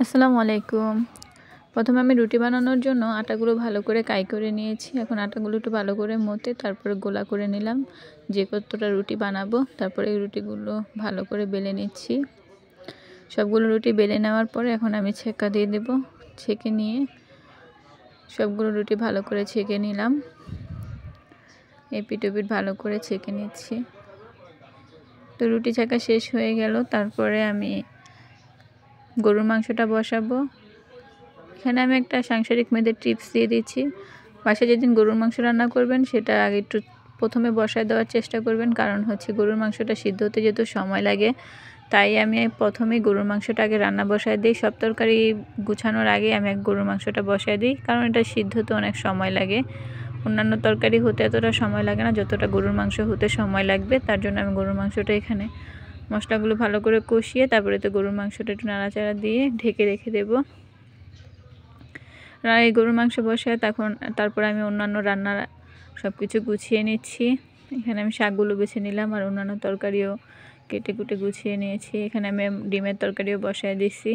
আসসালামু আলাইকুম। প্রথমে আমি রুটি বানানোর জন্য আটাগুলো ভালো করে কাই করে নিয়েছি। এখন আটাগুলো একটু ভালো করে মথে তারপরে গোলা করে নিলাম, যে কতটা রুটি বানাবো। তারপরে এই রুটিগুলো ভালো করে বেলে নিচ্ছি। সবগুলো রুটি বেলে নেওয়ার পরে এখন আমি ছেঁকা দিয়ে দেব। ছেঁকে নিয়ে সবগুলো রুটি ভালো করে ছেঁকে নিলাম। এপিঠ ওপিঠ ভালো করে ছেঁকে নিচ্ছি। তো রুটি ছেঁকা শেষ হয়ে গেল। তারপরে আমি গরুর মাংসটা বসাবো। এখানে আমি একটা সাংসারিক মেয়েদের টিপস দিয়ে দিচ্ছি। বাসায় যেদিন গরুর মাংস রান্না করবেন সেটা আগে একটু প্রথমে বসায় দেওয়ার চেষ্টা করবেন, কারণ হচ্ছে গরুর মাংসটা সিদ্ধ হতে যেহেতু সময় লাগে, তাই আমি প্রথমেই গরুর মাংসটা আগে রান্না বসায় দিই। সব তরকারি গুছানোর আগে আমি গরুর মাংসটা বসায় দিই, কারণ এটা সিদ্ধ হতে অনেক সময় লাগে। অন্যান্য তরকারি হতে এতটা সময় লাগে না যতটা গরুর মাংস হতে সময় লাগবে। তার জন্য আমি গরুর মাংসটা এখানে মশলাগুলো ভালো করে কষিয়ে তারপরে তো গরুর মাংসটা একটু নাড়াচাড়া দিয়ে ঢেকে রেখে দেবো। এই গরুর মাংস বসায় তারপর আমি অন্যান্য রান্নার সব কিছু গুছিয়ে নিচ্ছি। এখানে আমি শাকগুলো বেছে নিলাম আর অন্যান্য তরকারিও কেটে কুটে গুছিয়ে নিয়েছি। এখানে আমি ডিমের তরকারিও বসায় দিচ্ছি।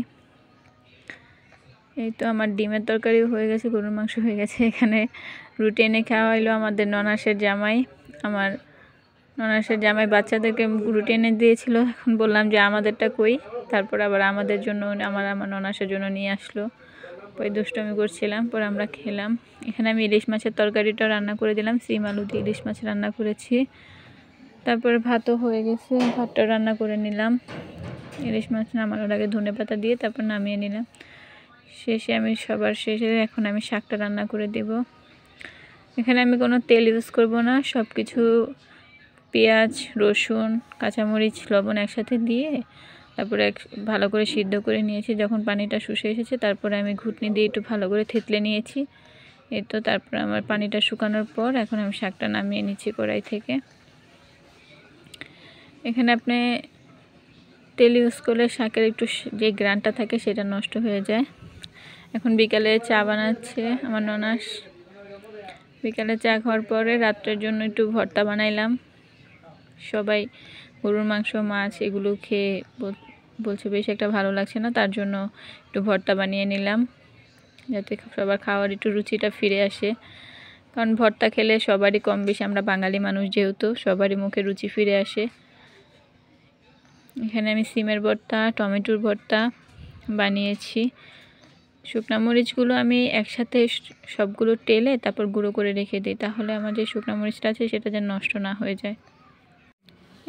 এই তো আমার ডিমের তরকারিও হয়ে গেছে, গরুর মাংস হয়ে গেছে। এখানে রুটি এনে খাওয়া হলো আমাদের ননাসের জামাই। আমার ননাসের জামাই বাচ্চাদেরকে রুটি এনে দিয়েছিল। এখন বললাম যে আমাদেরটা কই, তারপর আবার আমাদের জন্য আমার ননাসের জন্য নিয়ে আসলো। পরে দুষ্টমি করছিলাম, পরে আমরা খেলাম। এখানে আমি ইলিশ মাছের তরকারিটা রান্না করে দিলাম, সিম আলু দিয়ে ইলিশ মাছ রান্না করেছি। তারপরে ভাতও হয়ে গেছে, ভাতটা রান্না করে নিলাম। ইলিশ মাছ নামানোর আগে ধনেপাতা দিয়ে তারপর নামিয়ে নিলাম। সবার শেষে এখন আমি শাকটা রান্না করে দেব। এখানে আমি কোনো তেল ইউজ করব না, সব কিছু পেঁয়াজ, রসুন, কাঁচামরিচ, লবণ একসাথে দিয়ে তারপরে ভালো করে সিদ্ধ করে নিয়েছি। যখন পানিটা শুষে এসেছে তারপরে আমি ঘুটনি দিয়ে একটু ভালো করে থেতলে নিয়েছি। এই তো তারপরে আমার পানিটা শুকানোর পর এখন আমি শাকটা নামিয়ে নিচ্ছি কড়াই থেকে। এখানে আপনি তেল ইউজ করলে শাকের একটু যে গ্রানটা থাকে সেটা নষ্ট হয়ে যায়। এখন বিকালে চা বানাচ্ছে আমার ননাস। বিকালে চা খাওয়ার পরে রাত্রের জন্য একটু ভর্তা বানাইলাম। সবাই গরুর মাংস, মাছ এগুলো খেয়ে বলছে বেশ একটা ভালো লাগছে না, তার জন্য একটু ভর্তা বানিয়ে নিলাম যাতে সবার খাওয়ার একটু রুচিটা ফিরে আসে। কারণ ভর্তা খেলে সবারই কম বেশি, আমরা বাঙালি মানুষ যেহেতু, সবারই মুখে রুচি ফিরে আসে। এখানে আমি সিমের ভর্তা, টমেটোর ভর্তা বানিয়েছি। শুকনো মরিচগুলো আমি একসাথে সবগুলো টেলে তারপর গুঁড়ো করে রেখে দিই, তাহলে আমার যে শুকনো মরিচটা আছে সেটা যেন নষ্ট না হয়ে যায়।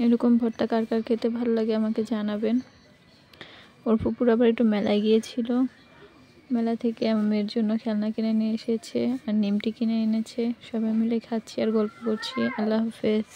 এরকম ভর্তা কার কার খেতে ভালো লাগে আমাকে জানাবেন। ওর ফুপুর আবার একটু মেলায় গিয়েছিল, মেলা থেকে আমার মেয়ের জন্য খেলনা কিনে নিয়ে এসেছে আর নিমটি কিনে এনেছে। সবাই মিলে খাচ্ছি আর গল্প করছি। আল্লাহ হাফেজ।